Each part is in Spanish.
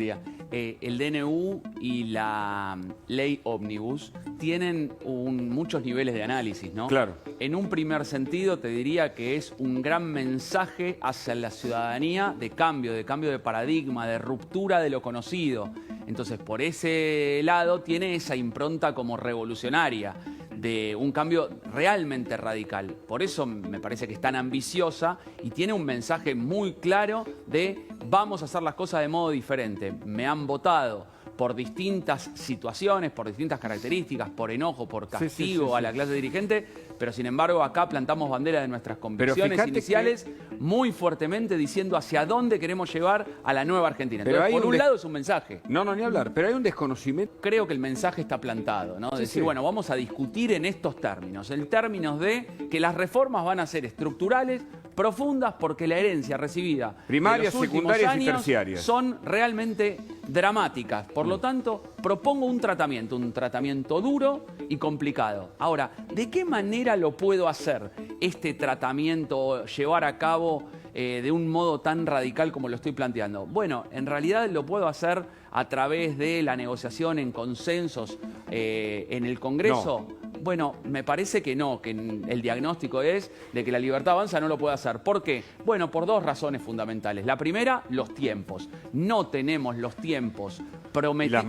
día. El DNU y la ley ómnibus tienen muchos niveles de análisis, ¿no? Claro. En un primer sentido te diría que es un gran mensaje hacia la ciudadanía de cambio de paradigma, de ruptura de lo conocido. Entonces, por ese lado tiene esa impronta como revolucionaria, de un cambio realmente radical. Por eso me parece que es tan ambiciosa y tiene un mensaje muy claro de vamos a hacer las cosas de modo diferente. Me han votado por distintas situaciones, por distintas características, por enojo, por castigo a la clase dirigente, pero sin embargo acá plantamos bandera de nuestras convicciones iniciales muy fuertemente diciendo hacia dónde queremos llevar a la nueva Argentina. Entonces, por un lado es un mensaje. No, ni hablar, pero hay un desconocimiento. Creo que el mensaje está plantado, ¿no? Decir, bueno, vamos a discutir en estos términos, en términos de que las reformas van a ser estructurales, profundas, porque la herencia recibida primarias, de los últimos secundarias años y terciarias son realmente dramáticas. Por lo tanto, propongo un tratamiento duro y complicado. Ahora, ¿de qué manera lo puedo hacer este tratamiento, llevar a cabo de un modo tan radical como lo estoy planteando? Bueno, en realidad lo puedo hacer a través de la negociación en consensos en el Congreso. No. Bueno, me parece que no, que el diagnóstico es de que la Libertad Avanza no lo puede hacer. ¿Por qué? Bueno, por dos razones fundamentales. La primera, los tiempos. No tenemos los tiempos por lo menos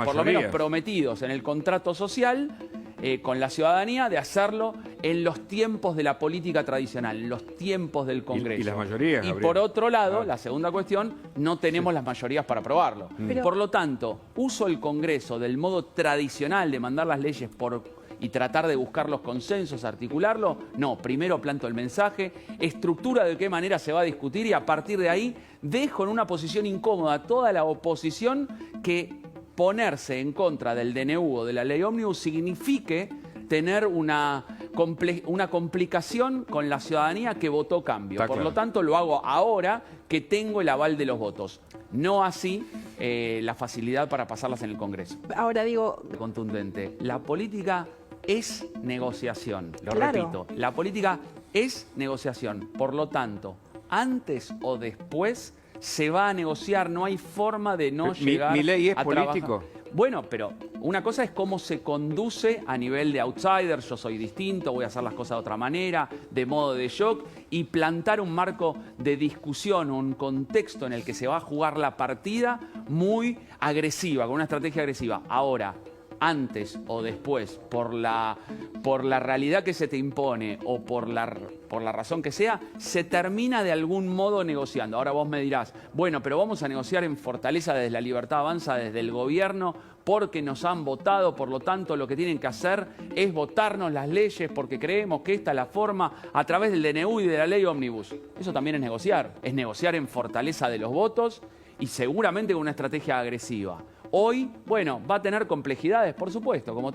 prometidos en el contrato social con la ciudadanía de hacerlo en los tiempos de la política tradicional, en los tiempos del Congreso. Y las mayorías, y por otro lado, la segunda cuestión, no tenemos las mayorías para aprobarlo. Por lo tanto, uso el Congreso del modo tradicional de mandar las leyes y tratar de buscar los consensos, articularlo. No, primero planto el mensaje, estructura de qué manera se va a discutir y a partir de ahí dejo en una posición incómoda a toda la oposición que ponerse en contra del DNU o de la ley ómnibus signifique tener una complicación con la ciudadanía que votó cambio. Por lo tanto, lo hago ahora que tengo el aval de los votos. No así la facilidad para pasarlas en el Congreso. Ahora digo... Contundente. La política es negociación. Lo repito. La política es negociación. Por lo tanto, antes o después se va a negociar. No hay forma de no llegar ¿Mi ley es a político? Trabajar. Bueno, pero una cosa es cómo se conduce a nivel de outsider, yo soy distinto, voy a hacer las cosas de otra manera, de modo de shock, y plantar un marco de discusión, un contexto en el que se va a jugar la partida muy agresiva, con una estrategia agresiva. Ahora, antes o después, por la realidad que se te impone o por la razón que sea, se termina de algún modo negociando. Ahora vos me dirás, bueno, pero vamos a negociar en fortaleza desde la Libertad Avanza, desde el gobierno, porque nos han votado, por lo tanto lo que tienen que hacer es votarnos las leyes porque creemos que esta es la forma a través del DNU y de la ley ómnibus. Eso también es negociar en fortaleza de los votos y seguramente con una estrategia agresiva. Hoy, bueno, va a tener complejidades, por supuesto, como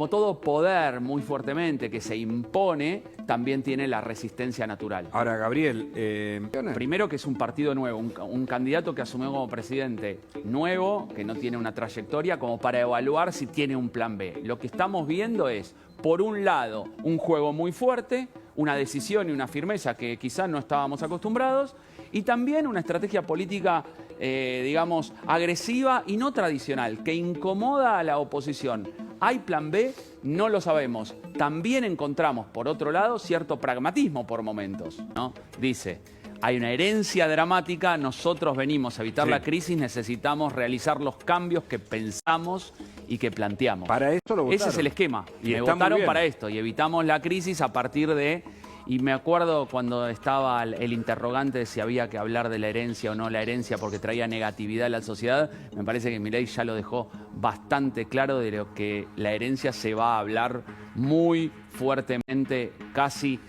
todo poder muy fuertemente que se impone, también tiene la resistencia natural. Ahora, Gabriel... Primero que es un partido nuevo, un candidato que asumió como presidente nuevo, que no tiene una trayectoria, como para evaluar si tiene un plan B. Lo que estamos viendo es, por un lado, un juego muy fuerte, una decisión y una firmeza que quizás no estábamos acostumbrados, y también una estrategia política, digamos, agresiva y no tradicional, que incomoda a la oposición. ¿Hay plan B? No lo sabemos. También encontramos, por otro lado, cierto pragmatismo por momentos, ¿no? Dice, hay una herencia dramática, nosotros venimos a evitar la crisis, necesitamos realizar los cambios que pensamos y que planteamos. Para esto lo votaron. Ese es el esquema. Me votaron para esto y evitamos la crisis a partir de... Y me acuerdo cuando estaba el interrogante de si había que hablar de la herencia o no la herencia porque traía negatividad a la sociedad. Me parece que Milei ya lo dejó bastante claro de lo que la herencia se va a hablar muy fuertemente, casi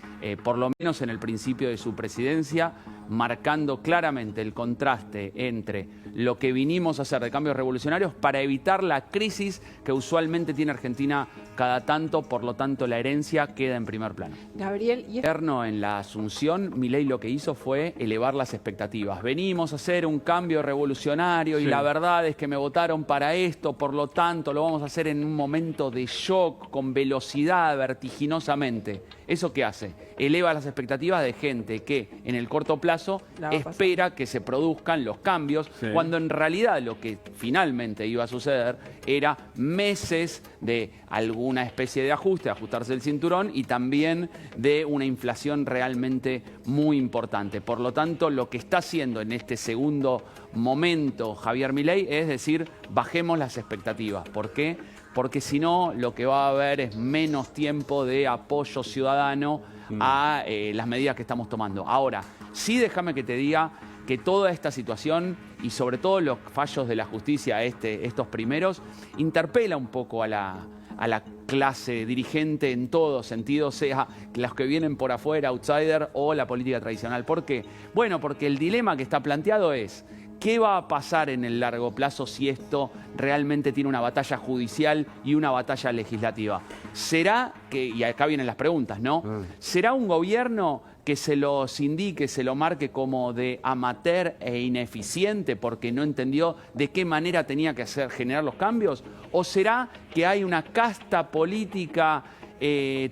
por lo menos en el principio de su presidencia, marcando claramente el contraste entre lo que vinimos a hacer de cambios revolucionarios para evitar la crisis que usualmente tiene Argentina cada tanto, por lo tanto la herencia queda en primer plano. Gabriel, En la Asunción, Milei lo que hizo fue elevar las expectativas. Venimos a hacer un cambio revolucionario y la verdad es que me votaron para esto, por lo tanto lo vamos a hacer en un momento de shock, con velocidad, vertiginosamente. ¿Eso qué hace? eleva las expectativas de gente que en el corto plazo espera que se produzcan los cambios, cuando en realidad lo que finalmente iba a suceder era meses de alguna especie de ajuste, ajustarse el cinturón y también de una inflación realmente muy importante. Por lo tanto, lo que está haciendo en este segundo momento Javier Milei es decir, bajemos las expectativas. ¿Por qué? Porque si no, lo que va a haber es menos tiempo de apoyo ciudadano a las medidas que estamos tomando. Ahora, sí déjame que te diga que toda esta situación y sobre todo los fallos de la justicia, estos primeros, interpela un poco a la clase dirigente en todo sentido, sea los que vienen por afuera, outsider, o la política tradicional. ¿Por qué? Bueno, porque el dilema que está planteado es: ¿qué va a pasar en el largo plazo si esto realmente tiene una batalla judicial y una batalla legislativa? ¿Será que, y acá vienen las preguntas, ¿no? ¿Será un gobierno que se los indique, se lo marque como de amateur e ineficiente porque no entendió de qué manera tenía que generar los cambios? ¿O será que hay una casta política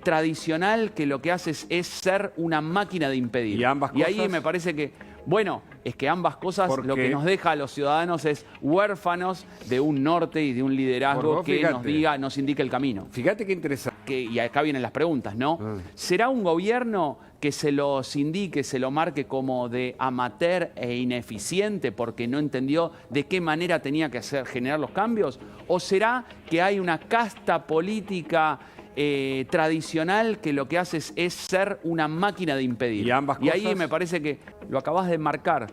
tradicional que lo que hace es ser una máquina de impedir? ¿Y ambas cosas? ahí me parece que, bueno, es que ambas cosas lo que nos deja a los ciudadanos es huérfanos de un norte y de un liderazgo que nos indique el camino. Fíjate qué interesante. Y acá vienen las preguntas, ¿no? ¿Será un gobierno que se los indique, se lo marque como de amateur e ineficiente porque no entendió de qué manera tenía que generar los cambios? ¿O será que hay una casta política tradicional que lo que hace es ser una máquina de impedir? ¿Y ambas cosas? Y ahí me parece que lo acabas de marcar.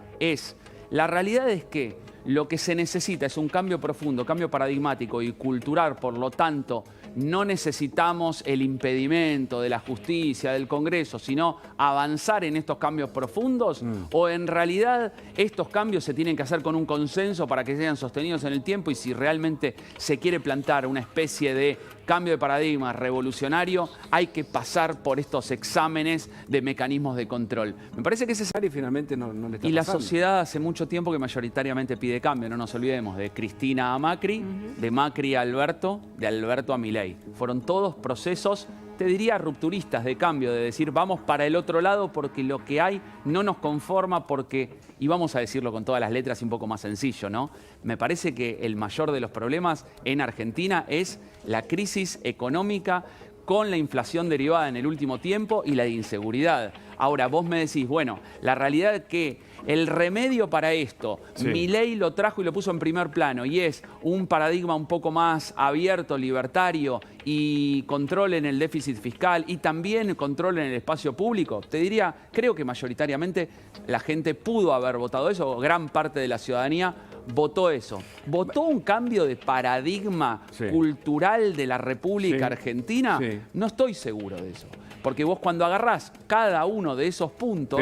La realidad es que lo que se necesita es un cambio profundo, cambio paradigmático y cultural. Por lo tanto, no necesitamos el impedimento de la justicia, del Congreso, sino avanzar en estos cambios profundos. O en realidad estos cambios se tienen que hacer con un consenso para que sean sostenidos en el tiempo, y si realmente se quiere plantar una especie de cambio de paradigma revolucionario, hay que pasar por estos exámenes de mecanismos de control. Me parece que ese es... Y finalmente no le está Y la pasando. sociedad hace mucho tiempo que mayoritariamente pide cambio, no nos olvidemos, de Cristina a Macri, de Macri a Alberto, de Alberto a Milei. Fueron todos procesos, te diría, rupturistas de cambio, de decir vamos para el otro lado porque lo que hay no nos conforma, porque, y vamos a decirlo con todas las letras y un poco más sencillo, ¿no? Me parece que el mayor de los problemas en Argentina es la crisis económica con la inflación derivada en el último tiempo y la de inseguridad. Ahora, vos me decís, bueno, la realidad es que el remedio para esto, Milei lo trajo y lo puso en primer plano, y es un paradigma un poco más abierto, libertario, y control en el déficit fiscal y también control en el espacio público. Te diría, creo que mayoritariamente la gente pudo haber votado eso, o gran parte de la ciudadanía votó eso. ¿Votó un cambio de paradigma cultural de la República Argentina? No estoy seguro de eso. Porque vos cuando agarrás cada uno de esos puntos,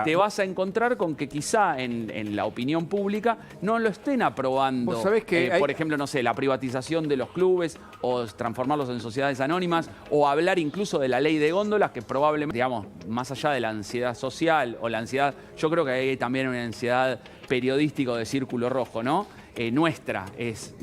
te vas a encontrar con que quizá en la opinión pública no lo estén aprobando. ¿Vos sabés que por ejemplo, no sé, la privatización de los clubes o transformarlos en sociedades anónimas, o hablar incluso de la ley de góndolas, que probablemente, digamos, más allá de la ansiedad social o la ansiedad, yo creo que hay también una ansiedad periodística de círculo rojo, ¿no? Nuestra es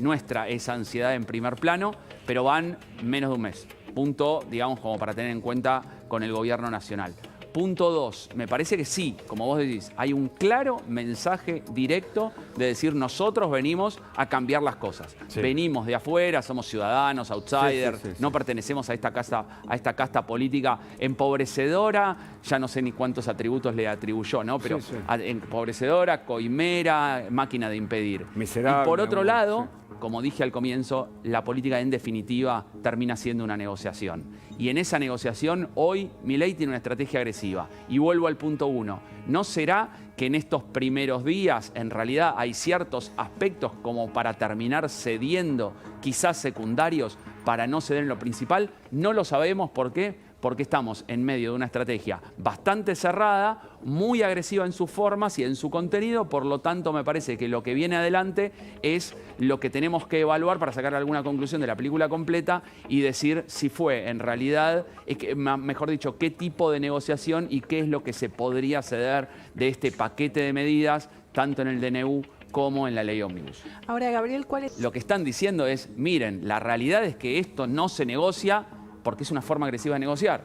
esa ansiedad en primer plano, pero van menos de un mes. Punto, digamos, como para tener en cuenta con el gobierno nacional. Punto 2, me parece que sí, como vos decís, hay un claro mensaje directo de decir nosotros venimos a cambiar las cosas. Venimos de afuera, somos ciudadanos, outsiders, no pertenecemos a esta casta política empobrecedora, ya no sé ni cuántos atributos le atribuyó, ¿no? Pero empobrecedora, coimera, máquina de impedir. Miserable. Y por otro lado, como dije al comienzo, la política en definitiva termina siendo una negociación. Y en esa negociación hoy Milei tiene una estrategia agresiva. Y vuelvo al punto 1. ¿No será que en estos primeros días en realidad hay ciertos aspectos como para terminar cediendo, quizás secundarios, para no ceder en lo principal? No lo sabemos. ¿Por qué? Porque estamos en medio de una estrategia bastante cerrada, muy agresiva en sus formas y en su contenido. Por lo tanto, me parece que lo que viene adelante es lo que tenemos que evaluar para sacar alguna conclusión de la película completa y decir si fue en realidad, mejor dicho, qué tipo de negociación y qué es lo que se podría ceder de este paquete de medidas, tanto en el DNU como en la ley ómnibus. Ahora, Gabriel, ¿cuál es? Lo que están diciendo es, miren, la realidad es que esto no se negocia porque es una forma agresiva de negociar.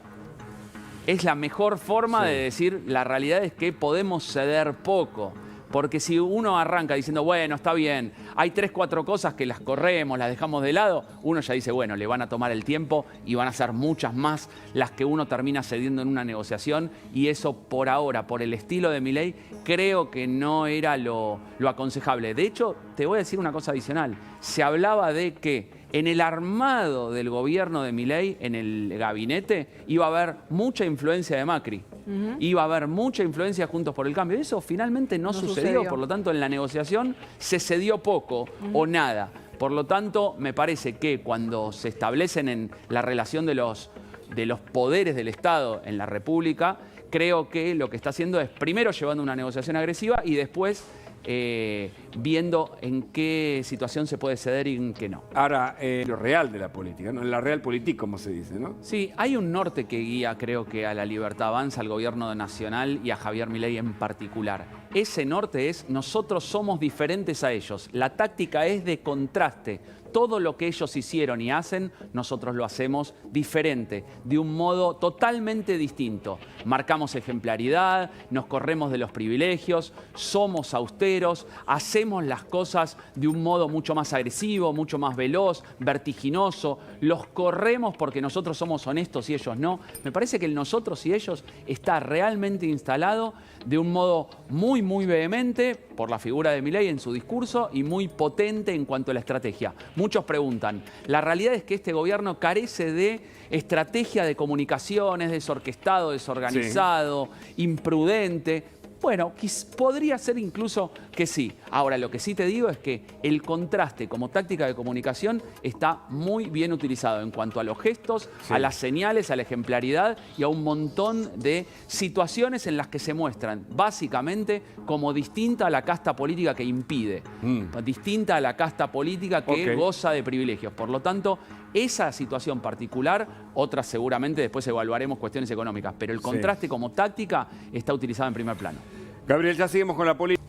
es la mejor forma de decir, la realidad es que podemos ceder poco. Porque si uno arranca diciendo, bueno, está bien, hay 3, 4 cosas que las corremos, las dejamos de lado, uno ya dice, bueno, le van a tomar el tiempo y van a ser muchas más las que uno termina cediendo en una negociación, y eso por ahora, por el estilo de Milei, creo que no era lo aconsejable. De hecho, te voy a decir una cosa adicional. Se hablaba de que en el armado del gobierno de Milei, en el gabinete, iba a haber mucha influencia de Macri. Iba a haber mucha influencia Juntos por el Cambio. Eso finalmente no sucedió. Por lo tanto, en la negociación se cedió poco o nada. Por lo tanto, me parece que cuando se establecen en la relación de los poderes del Estado en la República, creo que lo que está haciendo es primero llevando una negociación agresiva y después viendo en qué situación se puede ceder y en qué no. Ahora, lo real de la política, ¿no? La realpolitik, como se dice, ¿no? Sí, hay un norte que guía, creo que a la Libertad Avanza, al gobierno nacional y a Javier Milei en particular. Ese norte es, nosotros somos diferentes a ellos. La táctica es de contraste. Todo lo que ellos hicieron y hacen, nosotros lo hacemos diferente, de un modo totalmente distinto. Marcamos ejemplaridad, nos corremos de los privilegios, somos austeros, hacemos las cosas de un modo mucho más agresivo, mucho más veloz, vertiginoso. Los corremos porque nosotros somos honestos y ellos no. Me parece que el nosotros y ellos está realmente instalado de un modo muy, muy vehemente por la figura de Milei en su discurso y muy potente en cuanto a la estrategia. Muchos preguntan, la realidad es que este gobierno carece de estrategia de comunicación, es desorquestado, desorganizado, imprudente. Bueno, podría ser incluso que sí. Ahora, lo que sí te digo es que el contraste como táctica de comunicación está muy bien utilizado en cuanto a los gestos, a las señales, a la ejemplaridad y a un montón de situaciones en las que se muestran básicamente como distinta a la casta política que impide, distinta a la casta política que goza de privilegios. Por lo tanto, esa situación particular, otras seguramente después evaluaremos cuestiones económicas, pero el contraste como táctica está utilizado en primer plano. Gabriel, ya seguimos con la política.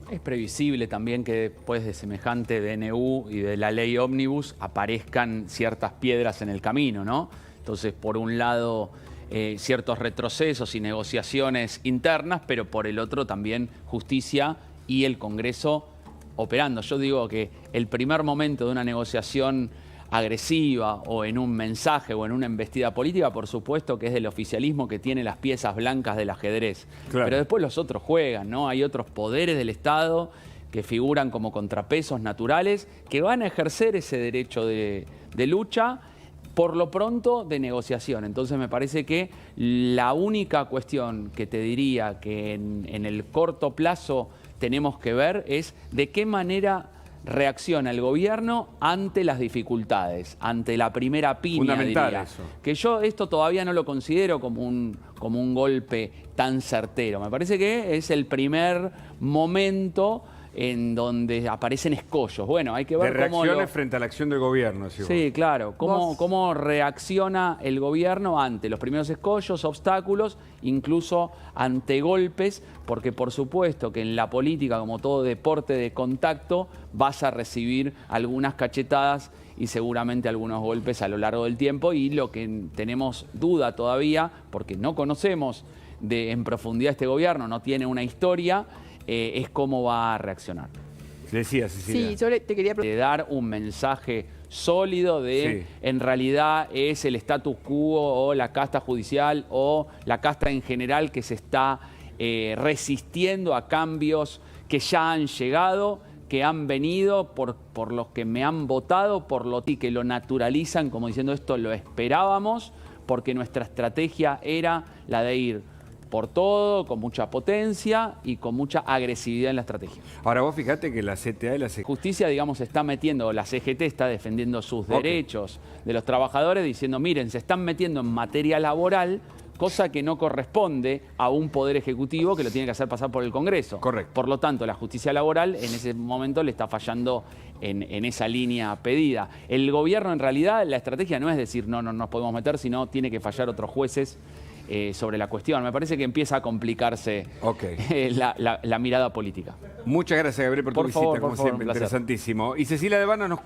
Es previsible también que después de semejante DNU y de la ley ómnibus aparezcan ciertas piedras en el camino, ¿no? Entonces, por un lado, ciertos retrocesos y negociaciones internas, pero por el otro también justicia y el Congreso operando. Yo digo que el primer momento de una negociación agresiva o en un mensaje o en una embestida política, por supuesto que es del oficialismo que tiene las piezas blancas del ajedrez. Claro. Pero después los otros juegan, ¿no? Hay otros poderes del Estado que figuran como contrapesos naturales que van a ejercer ese derecho de lucha, por lo pronto de negociación. Entonces me parece que la única cuestión que te diría que en el corto plazo tenemos que ver es de qué manera reacciona el gobierno ante las dificultades, ante la primera piña, fundamental, diría. eso. Que yo esto todavía no lo considero como un golpe tan certero. Me parece que es el primer momento en donde aparecen escollos. Bueno, hay que ver de reacciones frente a la acción del gobierno. Sí, claro. Cómo reacciona el gobierno ante los primeros escollos, obstáculos, incluso ante golpes, porque por supuesto que en la política, como todo deporte de contacto, vas a recibir algunas cachetadas y seguramente algunos golpes a lo largo del tiempo, y lo que tenemos duda todavía, porque no conocemos en profundidad este gobierno, no tiene una historia, es cómo va a reaccionar. Decía Cecilia. Sí, yo te quería preguntar. De dar un mensaje sólido de en realidad es el status quo o la casta judicial o la casta en general que se está resistiendo a cambios que ya han llegado, que han venido por los que me han votado, por lo que lo naturalizan como diciendo esto lo esperábamos, porque nuestra estrategia era la de ir por todo, con mucha potencia y con mucha agresividad en la estrategia. Ahora vos fijate que la CTA y la Justicia, digamos, está metiendo, la CGT está defendiendo sus derechos de los trabajadores, diciendo, miren, se están metiendo en materia laboral, cosa que no corresponde a un poder ejecutivo que lo tiene que hacer pasar por el Congreso. Correcto. Por lo tanto, la justicia laboral en ese momento le está fallando en esa línea pedida. El gobierno, en realidad, la estrategia no es decir, no nos podemos meter, sino tiene que fallar otros jueces sobre la cuestión. Me parece que empieza a complicarse la mirada política. Muchas gracias, Gabriel, por tu visita, favor, como siempre, un placer. interesantísimo. Y Cecilia Devana nos